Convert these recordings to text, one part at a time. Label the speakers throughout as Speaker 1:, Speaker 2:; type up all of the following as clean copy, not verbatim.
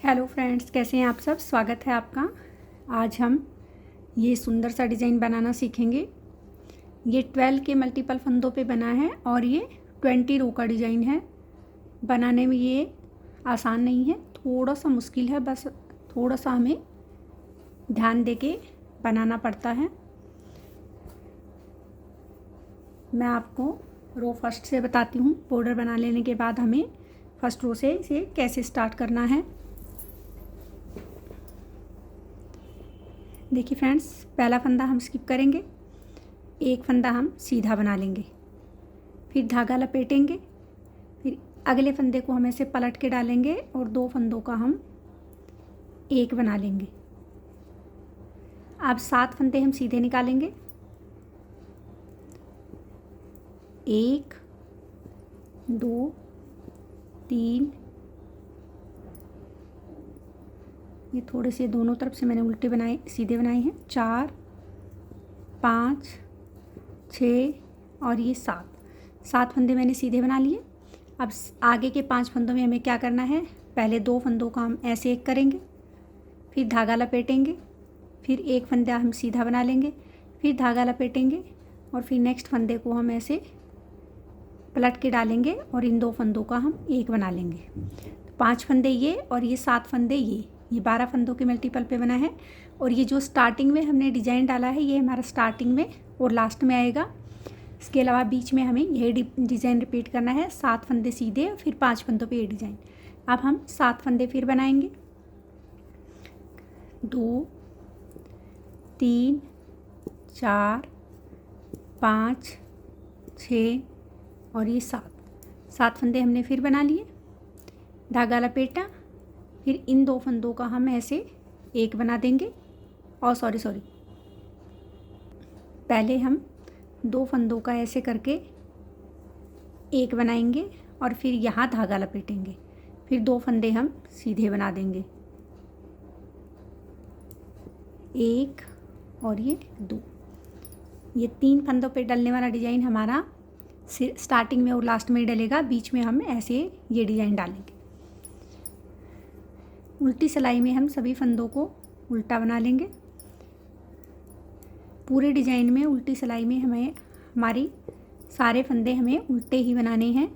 Speaker 1: Hello friends, कैसे हैं आप सब। स्वागत है आपका। आज हम ये सुंदर सा डिज़ाइन बनाना सीखेंगे। ये 12 के मल्टीपल फंदों पे बना है और ये 20 रो का डिज़ाइन है। बनाने में ये आसान नहीं है, थोड़ा सा मुश्किल है। बस थोड़ा सा हमें ध्यान देके बनाना पड़ता है। मैं आपको रो फर्स्ट से बताती हूँ। बॉर्डर बना लेने के बाद हमें फर्स्ट रो से इसे कैसे स्टार्ट करना है। देखिए फ्रेंड्स, पहला फंदा हम स्किप करेंगे। एक फंदा हम सीधा बना लेंगे, फिर धागा लपेटेंगे, फिर अगले फंदे को हम ऐसे पलट के डालेंगे और दो फंदों का हम एक बना लेंगे। अब 7 फंदे हम सीधे निकालेंगे। 1 2 3, ये थोड़े से दोनों तरफ से मैंने उल्टे बनाए, सीधे बनाए हैं। 4 5 6 और ये 7 फंदे मैंने सीधे बना लिए। अब आगे के 5 फंदों में हमें क्या करना है, पहले 2 फंदों का हम ऐसे एक करेंगे, फिर धागा लपेटेंगे, फिर एक फंदा हम सीधा बना लेंगे, फिर धागा लपेटेंगे और फिर नेक्स्ट फंदे को हम ऐसे पलट के डालेंगे और इन 2 फंदों का हम एक बना लेंगे। तो 5 फंदे ये और ये 7 फंदे ये 12 फंदों के मल्टीपल पे बना है। और ये जो स्टार्टिंग में हमने डिज़ाइन डाला है ये हमारा स्टार्टिंग में और लास्ट में आएगा। इसके अलावा बीच में हमें यही डिज़ाइन रिपीट करना है। 7 फंदे सीधे और फिर 5 फंदों पे ये डिज़ाइन। अब हम 7 फंदे फिर बनाएंगे। 2 3 4 5 6 और ये 7 फंदे हमने फिर बना लिए। धागा लपेटा, फिर इन 2 फंदों का हम ऐसे एक बना देंगे। और सॉरी पहले हम 2 फंदों का ऐसे करके एक बनाएंगे और फिर यहाँ धागा लपेटेंगे, फिर 2 फंदे हम सीधे बना देंगे। 1 और ये 2, ये 3 फंदों पे डलने वाला डिज़ाइन हमारा स्टार्टिंग में और लास्ट में डलेगा। बीच में हम ऐसे ये डिज़ाइन डालेंगे। उल्टी सिलाई में हम सभी फंदों को उल्टा बना लेंगे। पूरे डिज़ाइन में उल्टी सिलाई में हमारी सारे फंदे हमें उल्टे ही बनाने हैं।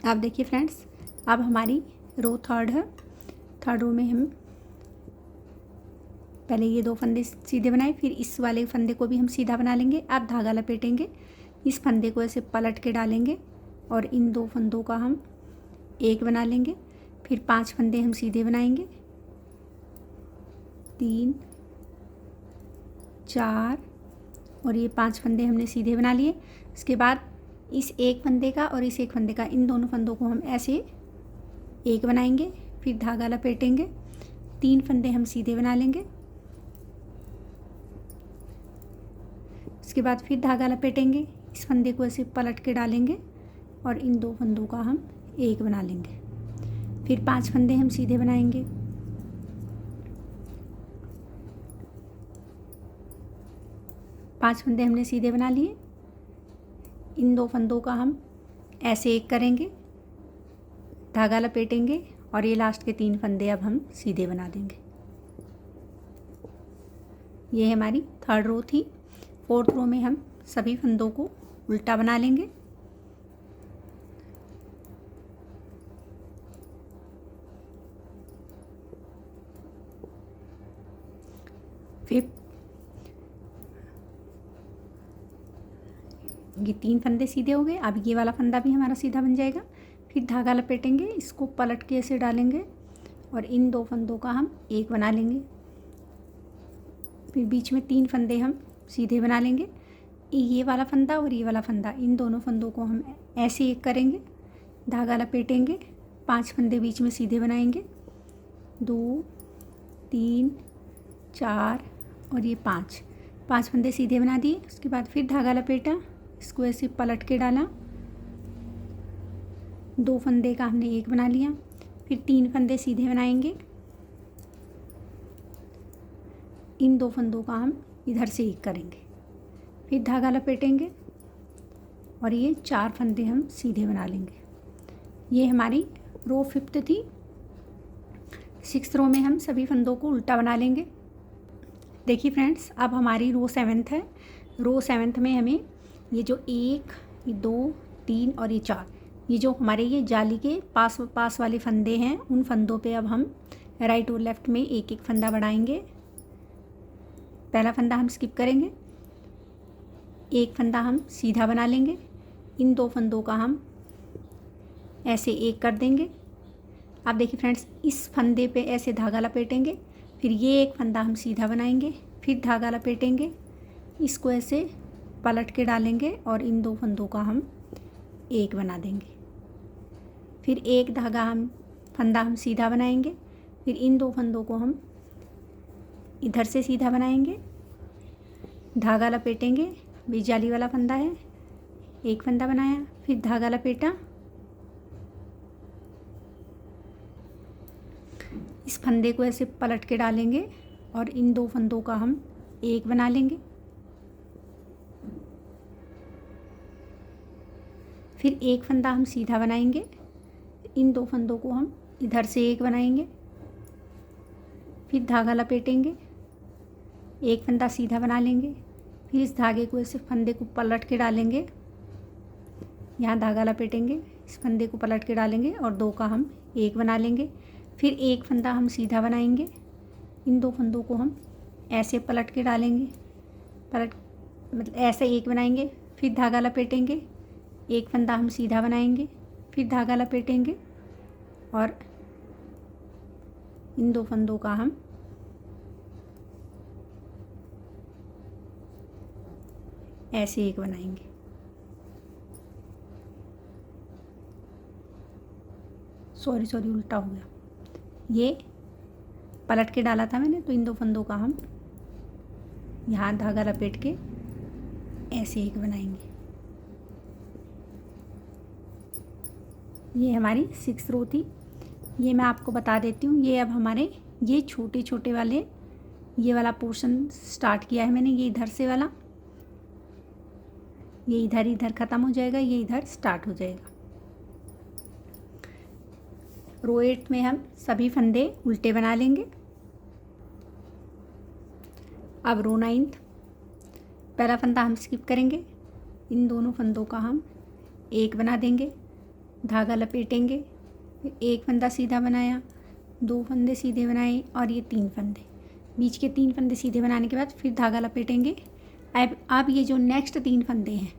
Speaker 1: आप देखिए फ्रेंड्स, अब हमारी रो थर्ड है। थर्ड रो में हम पहले ये 2 फंदे सीधे बनाए, फिर इस वाले फंदे को भी हम सीधा बना लेंगे। अब धागा लपेटेंगे, इस फंदे को ऐसे पलट के डालेंगे और इन 2 फंदों का हम एक बना लेंगे। फिर 5 फंदे हम सीधे बनाएंगे। 3 4 और ये 5 फंदे हमने सीधे बना लिए। इसके बाद इस एक फंदे का और इस एक फंदे का, इन दोनों फंदों को हम ऐसे एक बनाएंगे, फिर धागा लपेटेंगे, 3 फंदे हम सीधे बना लेंगे। उसके बाद फिर धागा लपेटेंगे, इस फंदे को ऐसे पलट के डालेंगे और इन 2 फंदों का हम एक बना लेंगे। फिर 5 फंदे हम सीधे बनाएंगे। पाँच फंदे हमने सीधे बना लिए। इन 2 फंदों का हम ऐसे एक करेंगे, धागा लपेटेंगे और ये लास्ट के 3 फंदे अब हम सीधे बना देंगे। ये हमारी थर्ड रो थी। फोर्थ रो में हम सभी फंदों को उल्टा बना लेंगे। फिर ये 3 फंदे सीधे हो गए। अब ये वाला फंदा भी हमारा सीधा बन जाएगा। फिर धागा लपेटेंगे, इसको पलट के ऐसे डालेंगे और इन 2 फंदों का हम एक बना लेंगे। फिर बीच में 3 फंदे हम सीधे बना लेंगे। ये वाला फंदा और ये वाला फंदा, इन दोनों फंदों को हम ऐसे एक करेंगे, धागा लपेटेंगे, 5 फंदे बीच में सीधे बनाएंगे, 2 3 4 और ये 5 फंदे सीधे बना दिए। उसके बाद फिर धागा लपेटा, इसको ऐसे पलट के डाला, 2 फंदे का हमने एक बना लिया। फिर 3 फंदे सीधे बनाएंगे, इन 2 फंदों का हम इधर से एक करेंगे। फिर धागा लपेटेंगे और ये 4 फंदे हम सीधे बना लेंगे। ये हमारी रो 5th थी। 6th रो में हम सभी फंदों को उल्टा बना लेंगे। देखिए फ्रेंड्स, अब हमारी रो 7th है। रो 7th में हमें ये जो 1 ये 2 3 और ये 4 ये जो हमारे ये जाली के पास वाले फंदे हैं, उन फंदों पे अब हम राइट और लेफ़्ट में एक एक फंदा बढ़ाएंगे। पहला फंदा हम स्किप करेंगे, एक फंदा हम सीधा बना लेंगे, इन 2 फंदों का हम ऐसे एक कर देंगे। आप देखिए फ्रेंड्स, इस फंदे पे ऐसे धागा लपेटेंगे, फिर ये एक फंदा हम सीधा बनाएंगे, फिर धागा लपेटेंगे, इसको ऐसे पलट के डालेंगे और इन 2 फंदों का हम एक बना देंगे। फिर एक फंदा हम सीधा बनाएंगे, फिर इन 2 फंदों को हम इधर से सीधा बनाएंगे, धागा लपेटेंगे, बीच जाली वाला फंदा है, एक फंदा बनाया, फिर धागा लपेटा, इस फंदे को ऐसे पलट के डालेंगे और इन 2 फंदों का हम एक बना लेंगे। फिर एक फंदा हम सीधा बनाएंगे, इन 2 फंदों को हम इधर से एक बनाएंगे, फिर धागा लपेटेंगे, एक फंदा सीधा बना लेंगे, फिर इस धागे को ऐसे फंदे को पलट के डालेंगे, यहाँ धागा लपेटेंगे, इस फंदे को पलट के डालेंगे और 2 का हम एक बना लेंगे। फिर एक फंदा हम सीधा बनाएंगे, इन 2 फंदों को हम ऐसे पलट के डालेंगे, मतलब ऐसे एक बनाएंगे, फिर धागा लपेटेंगे, एक फंदा हम सीधा बनाएंगे, फिर धागा लपेटेंगे और इन 2 फंदों का हम ऐसे एक बनाएंगे। सॉरी उल्टा हो गया, ये पलट के डाला था मैंने, तो इन 2 फंदों का हम यहाँ धागा लपेट के ऐसे एक बनाएंगे। ये हमारी 6th रो थी। ये मैं आपको बता देती हूँ, ये अब हमारे ये छोटे छोटे वाले ये वाला पोर्शन स्टार्ट किया है मैंने, ये इधर से वाला, ये इधर ख़त्म हो जाएगा, ये इधर स्टार्ट हो जाएगा। रो 8 में हम सभी फंदे उल्टे बना लेंगे। अब रो 9th, पहला फंदा हम स्किप करेंगे, इन दोनों फंदों का हम एक बना देंगे, धागा लपेटेंगे, फिर एक फंदा सीधा बनाया, 2 फंदे सीधे बनाए और ये 3 फंदे, बीच के 3 फंदे सीधे बनाने के बाद फिर धागा लपेटेंगे। अब ये जो नेक्स्ट 3 फंदे हैं,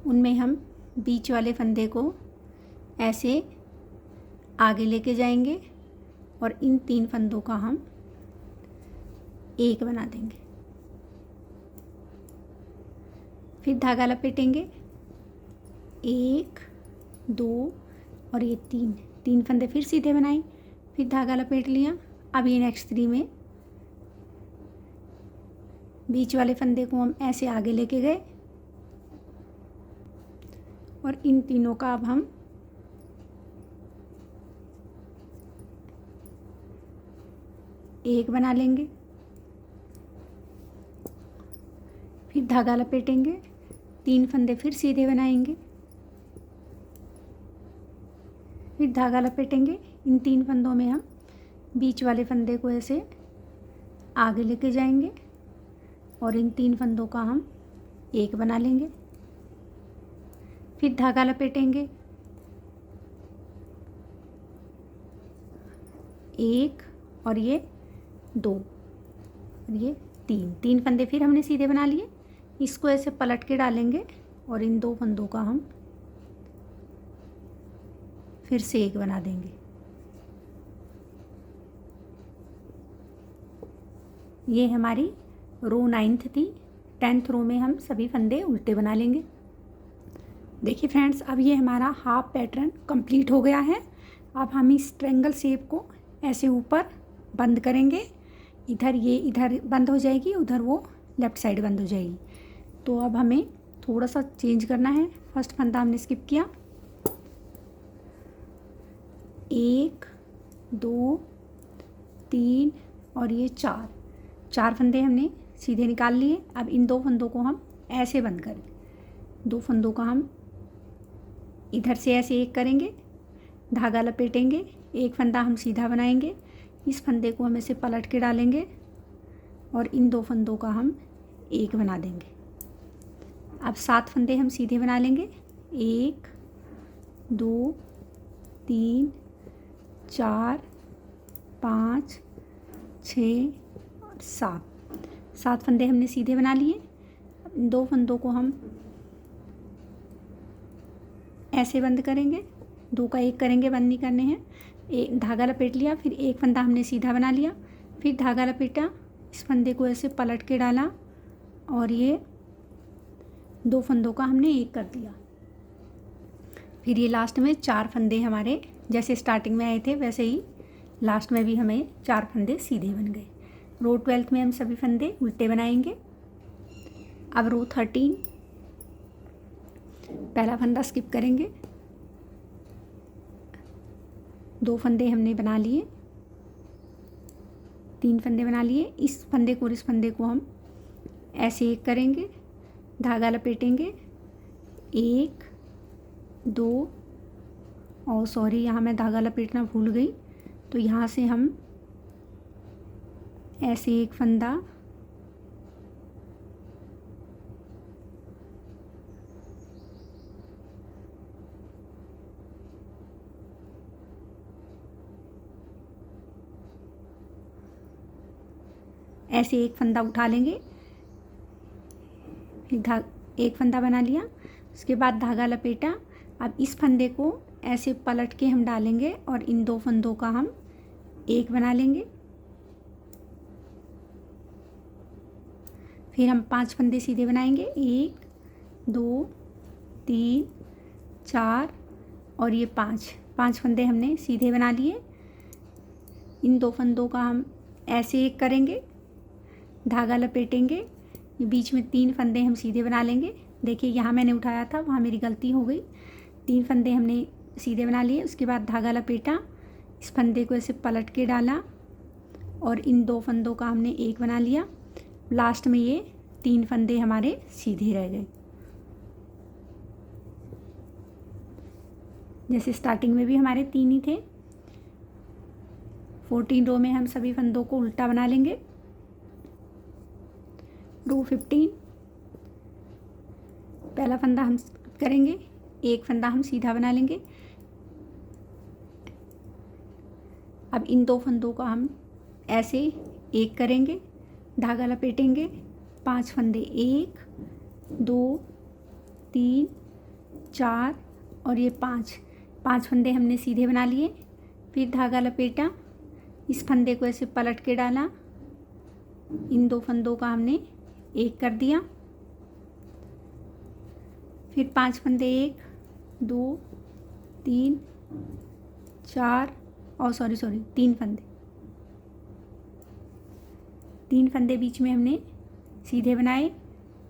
Speaker 1: उनमें हम बीच वाले फंदे को ऐसे आगे लेके जाएंगे और इन 3 फंदों का हम एक बना देंगे। फिर धागा लपेटेंगे, 1 2 और ये 3 फंदे फिर सीधे बनाए, फिर धागा लपेट लिया। अब ये नेक्स्ट 3 में बीच वाले फंदे को हम ऐसे आगे लेके गए और इन तीनों का अब हम एक बना लेंगे। फिर धागा लपेटेंगे, 3 फंदे फिर सीधे बनाएंगे, फिर धागा लपेटेंगे, इन 3 फंदों में हम बीच वाले फंदे को ऐसे आगे लेके जाएंगे और इन 3 फंदों का हम एक बना लेंगे। फिर धागा लपेटेंगे, 1 और ये 2 और ये 3 फंदे फिर हमने सीधे बना लिए। इसको ऐसे पलट के डालेंगे और इन 2 फंदों का हम फिर से एक बना देंगे। ये हमारी रो 9th थी। 10th रो में हम सभी फंदे उल्टे बना लेंगे। देखिए फ्रेंड्स, अब ये हमारा हाफ पैटर्न कंप्लीट हो गया है। अब हम इस ट्रायंगल शेप को ऐसे ऊपर बंद करेंगे। इधर ये इधर बंद हो जाएगी, उधर वो लेफ़्ट साइड बंद हो जाएगी। तो अब हमें थोड़ा सा चेंज करना है। फर्स्ट फंदा हमने स्किप किया, 1 2 3 और ये 4 फंदे हमने सीधे निकाल लिए। अब इन 2 फंदों को हम ऐसे बंद करें। 2 फंदों का हम इधर से ऐसे एक करेंगे, धागा लपेटेंगे, एक फंदा हम सीधा बनाएंगे, इस फंदे को हम ऐसे पलट के डालेंगे और इन 2 फंदों का हम एक बना देंगे। अब 7 फंदे हम सीधे बना लेंगे, 1 2 3 4 5 6 और 7 फंदे हमने सीधे बना लिए। अब इन 2 फंदों को हम ऐसे बंद करेंगे, 2 का एक करेंगे, बंद नहीं करने हैं। एक धागा लपेट लिया, फिर एक फंदा हमने सीधा बना लिया, फिर धागा लपेटा, इस फंदे को ऐसे पलट के डाला और ये 2 फंदों का हमने एक कर दिया। फिर ये लास्ट में 4 फंदे हमारे जैसे स्टार्टिंग में आए थे वैसे ही लास्ट में भी हमें 4 फंदे सीधे बन गए। रो 12 में हम सभी फंदे उल्टे बनाएंगे। अब रो 13 पहला फंदा स्किप करेंगे, 2 फंदे हमने बना लिए, 3 फंदे बना लिए। इस फंदे को और इस फंदे को हम ऐसे एक करेंगे, धागा लपेटेंगे, 1 2 और सॉरी यहाँ मैं धागा लपेटना भूल गई, तो यहाँ से हम ऐसे एक फंदा ऐसे एक फंदा उठा लेंगे, फिर एक फंदा बना लिया, उसके बाद धागा लपेटा। अब इस फंदे को ऐसे पलट के हम डालेंगे और इन 2 फंदों का हम एक बना लेंगे। फिर हम 5 फंदे सीधे बनाएंगे, 1 2 3 4 और ये 5 फंदे हमने सीधे बना लिए। इन 2 फंदों का हम ऐसे एक करेंगे, धागा लपेटेंगे, बीच में 3 फंदे हम सीधे बना लेंगे। देखिए यहाँ मैंने उठाया था, वहाँ मेरी गलती हो गई। 3 फंदे हमने सीधे बना लिए, उसके बाद धागा लपेटा, इस फंदे को ऐसे पलट के डाला और इन 2 फंदों का हमने एक बना लिया। लास्ट में ये 3 फंदे हमारे सीधे रह गए। जैसे स्टार्टिंग में भी हमारे 3 ही थे। 14 रो में हम सभी फंदों को उल्टा बना लेंगे। रो 15 पहला फंदा हम करेंगे, एक फंदा हम सीधा बना लेंगे। अब इन 2 फंदों का हम ऐसे एक करेंगे, धागा लपेटेंगे, 5 फंदे, 1 2 3 4 और ये 5 फंदे हमने सीधे बना लिए। फिर धागा लपेटा, इस फंदे को ऐसे पलट के डाला, इन 2 फंदों का हमने एक कर दिया। फिर 5 फंदे, 1 2 3 4 और सॉरी 3 फंदे, 3 फंदे बीच में हमने सीधे बनाए।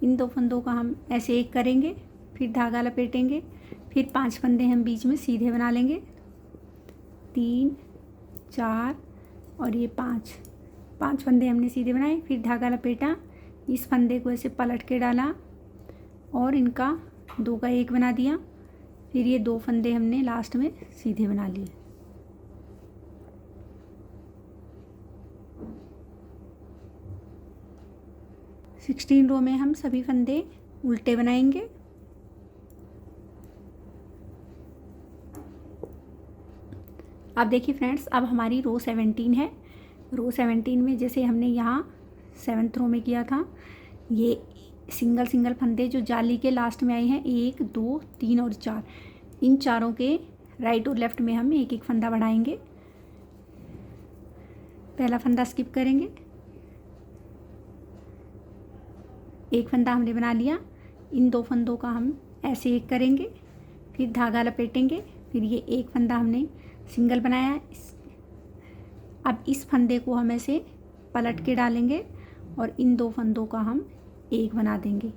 Speaker 1: इन 2 फंदों का हम ऐसे एक करेंगे, फिर धागा लपेटेंगे, फिर 5 फंदे हम बीच में सीधे बना लेंगे, 3 4 और ये 5 फंदे हमने सीधे बनाए। फिर धागा लपेटा, इस फंदे को ऐसे पलट के डाला और इनका 2 का एक बना दिया। फिर ये 2 फंदे हमने लास्ट में सीधे बना लिए। सिक्सटीन रो में हम सभी फंदे उल्टे बनाएंगे। अब देखिए फ्रेंड्स, अब हमारी रो 17 है। रो 17 में जैसे हमने यहाँ 7th रो में किया था, ये सिंगल फंदे जो जाली के लास्ट में आए हैं, 1 2 3 और 4, इन चारों के राइट और लेफ़्ट में हम एक एक फंदा बढ़ाएंगे। पहला फंदा स्किप करेंगे, एक फंदा हमने बना लिया, इन 2 फंदों का हम ऐसे एक करेंगे, फिर धागा लपेटेंगे। फिर ये एक फंदा हमने सिंगल बनाया, अब इस फंदे को हम ऐसे पलट के डालेंगे और इन 2 फंदों का हम एक बना देंगे।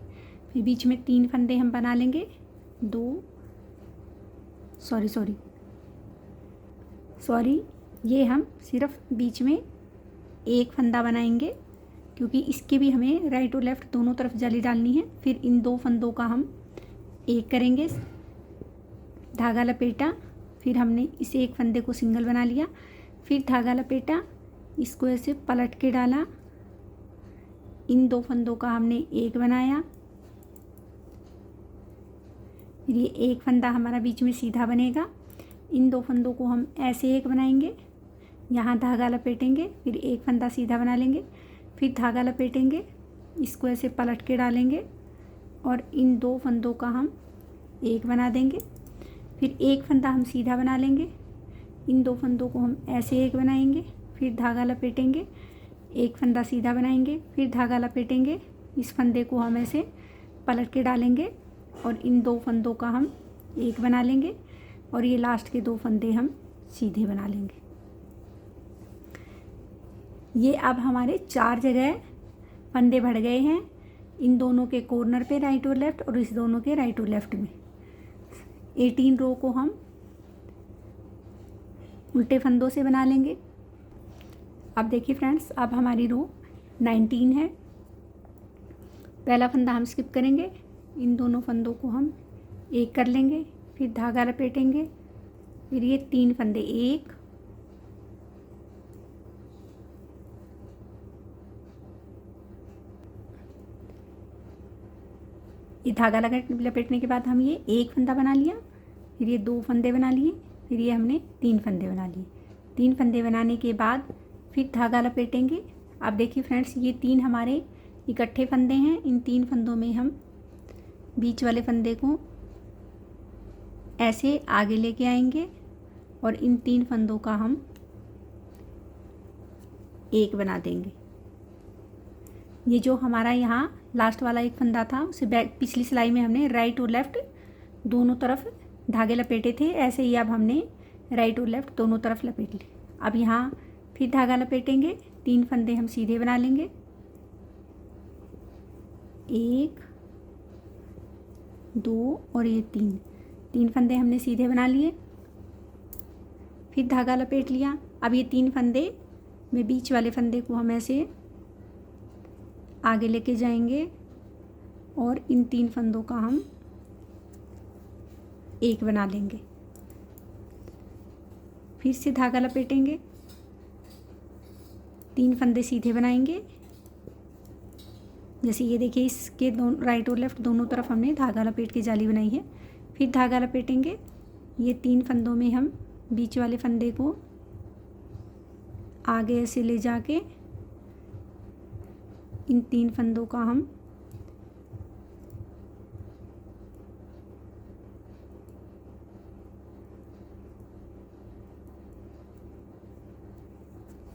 Speaker 1: फिर बीच में 3 फंदे हम बना लेंगे, सॉरी ये हम सिर्फ बीच में एक फंदा बनाएंगे, क्योंकि इसके भी हमें राइट और लेफ़्ट दोनों तरफ जाली डालनी है। फिर इन 2 फंदों का हम एक करेंगे, धागा लपेटा, फिर हमने इसे एक फंदे को सिंगल बना लिया, फिर धागा लपेटा, इसको ऐसे पलट के डाला, इन 2 फंदों का हमने एक बनाया। फिर ये एक फंदा हमारा बीच में सीधा बनेगा, इन 2 फंदों को हम ऐसे एक बनाएंगे, यहाँ धागा लपेटेंगे, फिर एक फंदा सीधा बना लेंगे, फिर धागा लपेटेंगे, इसको ऐसे पलट के डालेंगे और इन 2 फंदों का हम एक बना देंगे। फिर एक फंदा हम सीधा बना लेंगे, इन 2 फंदों को हम ऐसे एक बनाएंगे, फिर धागा लपेटेंगे, एक फंदा सीधा बनाएंगे, फिर धागा लपेटेंगे, इस फंदे को हम ऐसे पलट के डालेंगे और इन 2 फंदों का हम एक बना लेंगे और ये लास्ट के 2 फंदे हम सीधे बना लेंगे। ये अब हमारे 4 जगह फंदे बढ़ गए हैं, इन दोनों के कॉर्नर पे राइट और लेफ़्ट और इस दोनों के राइट और लेफ़्ट में। 18 रो को हम उल्टे फंदों से बना लेंगे। अब देखिए फ्रेंड्स, अब हमारी रो 19 है। पहला फंदा हम स्किप करेंगे, इन दोनों फंदों को हम एक कर लेंगे, फिर धागा लपेटेंगे, फिर ये 3 फंदे एक, ये धागा लपेटने के बाद हम ये एक फंदा बना लिया, फिर ये 2 फंदे बना लिए, फिर ये हमने 3 फंदे बना लिए। 3 फंदे बनाने के बाद फिर धागा लपेटेंगे। अब देखिए फ्रेंड्स, ये 3 हमारे इकट्ठे फंदे हैं, इन 3 फंदों में हम बीच वाले फंदे को ऐसे आगे लेके आएंगे और इन 3 फंदों का हम एक बना देंगे। ये जो हमारा यहाँ लास्ट वाला एक फंदा था, उसे पिछली सिलाई में हमने राइट और लेफ़्ट दोनों तरफ धागे लपेटे थे, ऐसे ही अब हमने राइट और लेफ़्ट दोनों तरफ लपेट लिए। अब यहाँ फिर धागा लपेटेंगे, 3 फंदे हम सीधे बना लेंगे, 1 2 और ये 3 फंदे हमने सीधे बना लिए, फिर धागा लपेट लिया। अब ये 3 फंदे में बीच वाले फंदे को हम ऐसे आगे लेके जाएंगे और इन 3 फंदों का हम एक बना लेंगे, फिर से धागा लपेटेंगे, 3 फंदे सीधे बनाएंगे। जैसे ये देखिए, इसके दोनों राइट और लेफ़्ट दोनों तरफ हमने धागा लपेट के जाली बनाई है। फिर धागा लपेटेंगे, ये 3 फंदों में हम बीच वाले फंदे को आगे ऐसे ले जाके इन 3 फंदों का हम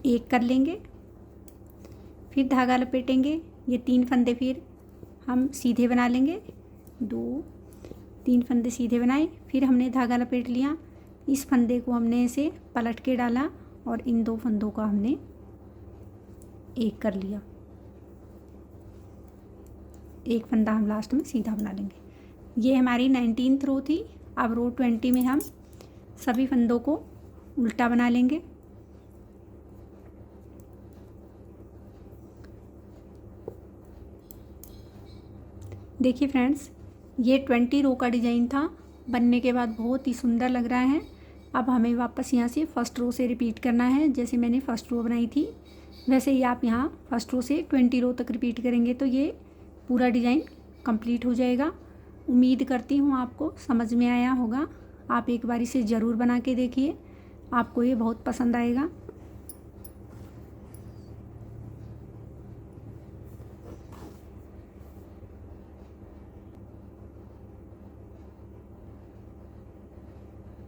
Speaker 1: एक कर लेंगे, फिर धागा लपेटेंगे, ये 3 फंदे फिर हम सीधे बना लेंगे, 2-3 फंदे सीधे बनाए, फिर हमने धागा लपेट लिया, इस फंदे को हमने ऐसे पलट के डाला और इन 2 फंदों का हमने एक कर लिया। एक फंदा हम लास्ट में सीधा बना लेंगे। ये हमारी 19th रो थी। अब रो 20 में हम सभी फंदों को उल्टा बना लेंगे। देखिए फ्रेंड्स, ये 20 रो का डिज़ाइन था, बनने के बाद बहुत ही सुंदर लग रहा है। अब हमें वापस यहाँ से फर्स्ट रो से रिपीट करना है। जैसे मैंने फर्स्ट रो बनाई थी वैसे ही आप यहाँ फर्स्ट रो से 20 रो तक रिपीट करेंगे तो ये पूरा डिज़ाइन कंप्लीट हो जाएगा। उम्मीद करती हूँ आपको समझ में आया होगा। आप एक बार इसे ज़रूर बना के देखिए, आपको ये बहुत पसंद आएगा।